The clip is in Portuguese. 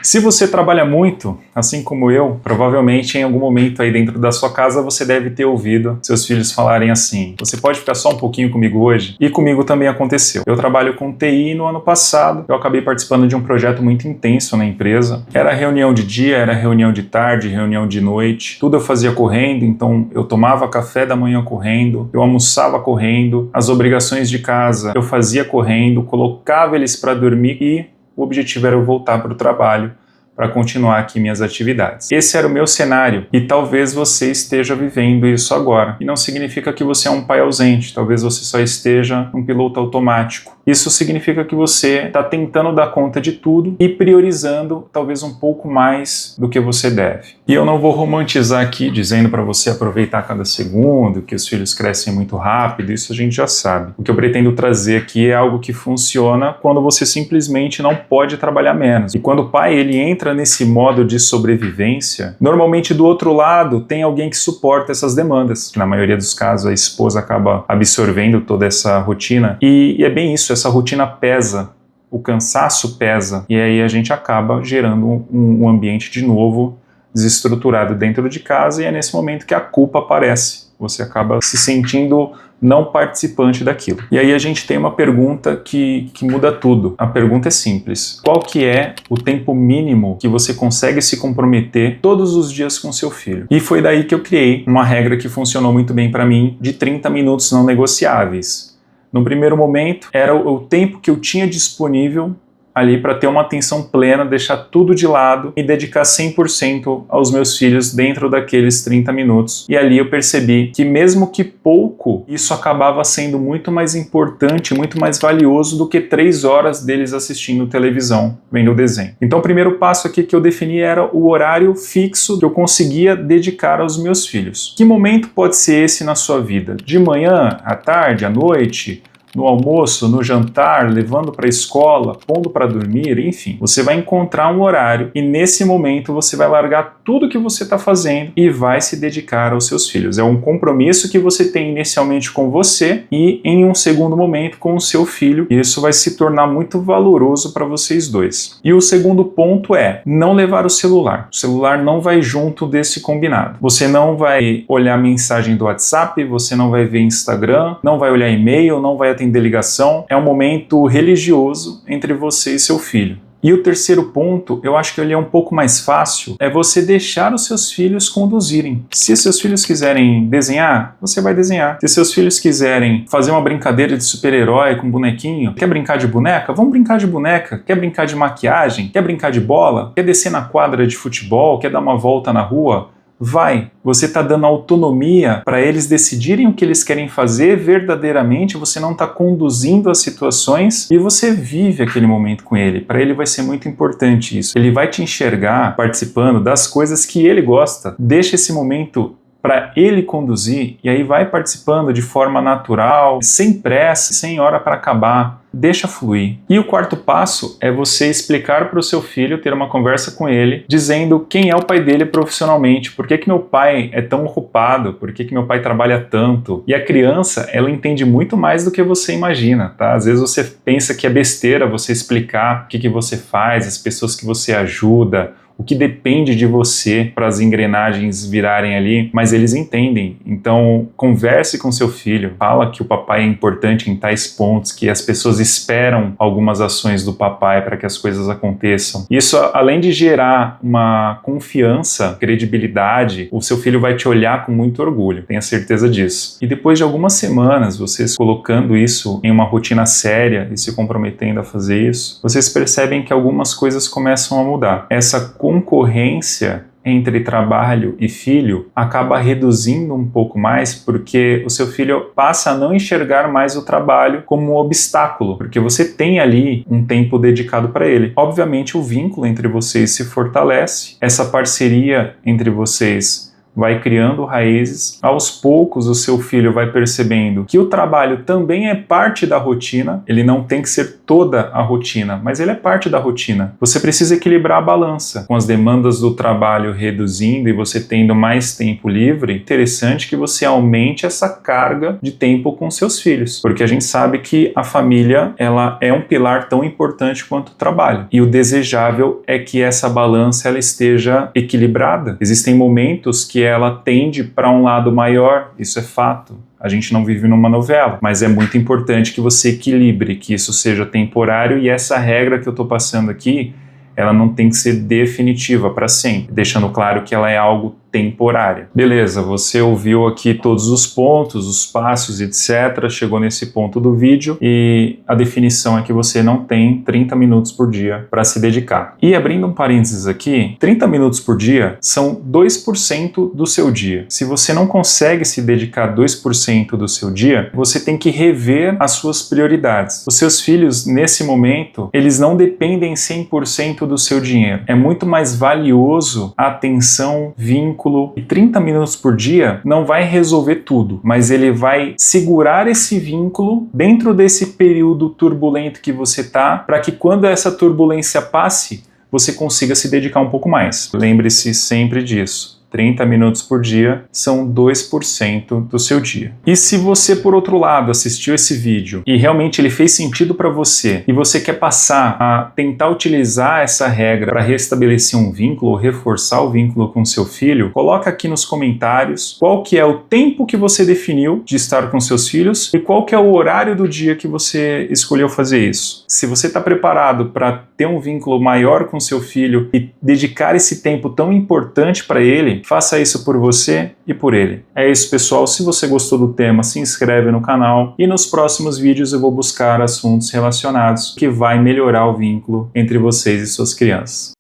Se você trabalha muito, assim como eu, provavelmente em algum momento aí dentro da sua casa você deve ter ouvido seus filhos falarem assim: você pode ficar só um pouquinho comigo hoje? E comigo também aconteceu. Eu trabalho com TI e no ano passado eu acabei participando de um projeto muito intenso na empresa. Era reunião de dia, era reunião de tarde, reunião de noite, tudo eu fazia correndo, então eu tomava café da manhã correndo, eu almoçava correndo, as obrigações de casa eu fazia correndo, colocava eles para dormir e o objetivo era eu voltar para o trabalho para continuar aqui minhas atividades. Esse era o meu cenário e talvez você esteja vivendo isso agora. E não significa que você é um pai ausente, talvez você só esteja um piloto automático. Isso significa que você está tentando dar conta de tudo e priorizando talvez um pouco mais do que você deve. E eu não vou romantizar aqui dizendo para você aproveitar cada segundo, que os filhos crescem muito rápido, isso a gente já sabe. O que eu pretendo trazer aqui é algo que funciona quando você simplesmente não pode trabalhar menos. E quando o pai ele entra nesse modo de sobrevivência, normalmente do outro lado tem alguém que suporta essas demandas. Na maioria dos casos a esposa acaba absorvendo toda essa rotina e é bem isso, essa rotina pesa, o cansaço pesa e aí a gente acaba gerando um ambiente de novo desestruturado dentro de casa e é nesse momento que a culpa aparece. Você acaba se sentindo não participante daquilo. E aí a gente tem uma pergunta que muda tudo. A pergunta é simples. Qual que é o tempo mínimo que você consegue se comprometer todos os dias com seu filho? E foi daí que eu criei uma regra que funcionou muito bem para mim de 30 minutos não negociáveis. No primeiro momento, era o tempo que eu tinha disponível ali para ter uma atenção plena, deixar tudo de lado e dedicar 100% aos meus filhos dentro daqueles 30 minutos. E ali eu percebi que mesmo que pouco, isso acabava sendo muito mais importante, muito mais valioso do que 3 horas deles assistindo televisão, vendo o desenho. Então o primeiro passo aqui que eu defini era o horário fixo que eu conseguia dedicar aos meus filhos. Que momento pode ser esse na sua vida? De manhã, à tarde, à noite? No almoço, no jantar, levando para a escola, pondo para dormir, enfim. Você vai encontrar um horário e nesse momento você vai largar tudo que você está fazendo e vai se dedicar aos seus filhos. É um compromisso que você tem inicialmente com você e em um segundo momento com o seu filho. E isso vai se tornar muito valoroso para vocês dois. E o segundo ponto é não levar o celular. O celular não vai junto desse combinado. Você não vai olhar mensagem do WhatsApp, você não vai ver Instagram, não vai olhar e-mail, não vai atender ligação, é um momento religioso entre você e seu filho. E o terceiro ponto, eu acho que ele é um pouco mais fácil, é você deixar os seus filhos conduzirem. Se seus filhos quiserem desenhar, você vai desenhar. Se seus filhos quiserem fazer uma brincadeira de super-herói com bonequinho, quer brincar de boneca? Vamos brincar de boneca. Quer brincar de maquiagem? Quer brincar de bola? Quer descer na quadra de futebol? Quer dar uma volta na rua? Vai, você está dando autonomia para eles decidirem o que eles querem fazer verdadeiramente, você não está conduzindo as situações e você vive aquele momento com ele. Para ele vai ser muito importante isso. Ele vai te enxergar participando das coisas que ele gosta. Deixa esse momento para ele conduzir e aí vai participando de forma natural, sem pressa, sem hora para acabar. Deixa fluir. E o quarto passo é você explicar para o seu filho, ter uma conversa com ele, dizendo quem é o pai dele profissionalmente, por que meu pai é tão ocupado, por que meu pai trabalha tanto. E a criança, ela entende muito mais do que você imagina, tá? Às vezes você pensa que é besteira você explicar o que você faz, as pessoas que você ajuda, o que depende de você para as engrenagens virarem ali, mas eles entendem. Então, converse com seu filho, fala que o papai é importante em tais pontos, que as pessoas esperam algumas ações do papai para que as coisas aconteçam. Isso, além de gerar uma confiança, credibilidade, o seu filho vai te olhar com muito orgulho, tenha certeza disso. E depois de algumas semanas, vocês colocando isso em uma rotina séria e se comprometendo a fazer isso, vocês percebem que algumas coisas começam a mudar. Essa concorrência entre trabalho e filho acaba reduzindo um pouco mais porque o seu filho passa a não enxergar mais o trabalho como um obstáculo, porque você tem ali um tempo dedicado para ele. Obviamente o vínculo entre vocês se fortalece, essa parceria entre vocês vai criando raízes. Aos poucos o seu filho vai percebendo que o trabalho também é parte da rotina, ele não tem que ser toda a rotina, mas ele é parte da rotina. Você precisa equilibrar a balança, com as demandas do trabalho reduzindo e você tendo mais tempo livre. Interessante que você aumente essa carga de tempo com seus filhos, porque a gente sabe que a família, ela é um pilar tão importante quanto o trabalho, e o desejável é que essa balança ela esteja equilibrada. Existem momentos que ela tende para um lado maior, isso é fato. A gente não vive numa novela, mas é muito importante que você equilibre, que isso seja temporário, e essa regra que eu estou passando aqui, ela não tem que ser definitiva para sempre, deixando claro que ela é algo temporária. Beleza, você ouviu aqui todos os pontos, os passos, etc. Chegou nesse ponto do vídeo e a definição é que você não tem 30 minutos por dia para se dedicar. E abrindo um parênteses aqui, 30 minutos por dia são 2% do seu dia. Se você não consegue se dedicar 2% do seu dia, você tem que rever as suas prioridades. Os seus filhos, nesse momento, eles não dependem 100% do seu dinheiro. É muito mais valioso a atenção, vínculo, e 30 minutos por dia não vai resolver tudo, mas ele vai segurar esse vínculo dentro desse período turbulento que você está, para que quando essa turbulência passe, você consiga se dedicar um pouco mais. Lembre-se sempre disso. 30 minutos por dia são 2% do seu dia. E se você, por outro lado, assistiu esse vídeo e realmente ele fez sentido para você e você quer passar a tentar utilizar essa regra para restabelecer um vínculo ou reforçar o vínculo com seu filho, coloca aqui nos comentários qual que é o tempo que você definiu de estar com seus filhos e qual que é o horário do dia que você escolheu fazer isso. Se você está preparado para ter um vínculo maior com seu filho e dedicar esse tempo tão importante para ele, faça isso por você e por ele. É isso, pessoal. Se você gostou do tema, se inscreve no canal e nos próximos vídeos eu vou buscar assuntos relacionados que vai melhorar o vínculo entre vocês e suas crianças.